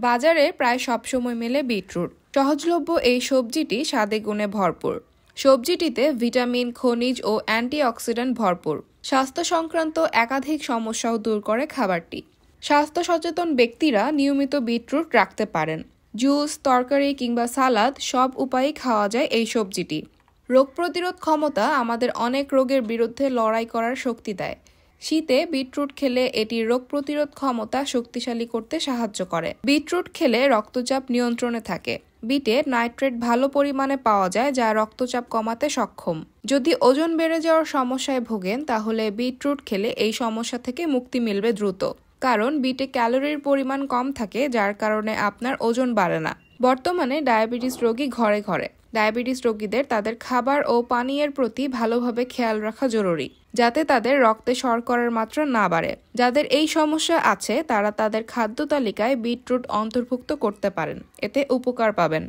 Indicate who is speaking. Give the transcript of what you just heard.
Speaker 1: বাজারে প্রায় সবসময় মেলে বিটরুট। সহজলভ্য এই সবজিটি স্বাদে গুণে ভরপুর। সবজিটিতে ভিটামিন, খনিজ ও অ্যান্টিঅক্সিডেন্ট ভরপুর। স্বাস্থ্য সংক্রান্ত একাধিক সমস্যাও দূর করে খাবারটি। স্বাস্থ্য সচেতন ব্যক্তিরা নিয়মিত বিটরুট রাখতে পারেন। জুস, তরকারি কিংবা সালাদ সব উপায়েই খাওয়া যায় এই সবজিটি। রোগ প্রতিরোধ ক্ষমতা আমাদের অনেক রোগের বিরুদ্ধে লড়াই করার শক্তি দেয়। শীতে বিটরুট খেলে এটি রোগ প্রতিরোধ ক্ষমতা শক্তিশালী করতে সাহায্য করে। বিটরুট খেলে রক্তচাপ নিয়ন্ত্রণে থাকে। বিটে নাইট্রেট ভালো পরিমাণে পাওয়া যায়, যা রক্তচাপ কমাতে সক্ষম। যদি ওজন বেড়ে যাওয়ার সমস্যায় ভোগেন, তাহলে বিটরুট খেলে এই সমস্যা থেকে মুক্তি মিলবে দ্রুত। কারণ বিটে ক্যালোরির পরিমাণ কম থাকে, যার কারণে আপনার ওজন বাড়ে না। বর্তমানে ডায়াবেটিস রোগী ঘরে ঘরে। ডায়াবেটিস রোগীদের তাদের খাবার ও পানীয়ের প্রতি ভালোভাবে খেয়াল রাখা জরুরি, যাতে তাদের রক্তে শর্করার মাত্রা না বাড়ে। যাদের এই সমস্যা আছে তারা তাদের খাদ্য তালিকায় বিটরুট অন্তর্ভুক্ত করতে পারেন, এতে উপকার পাবেন।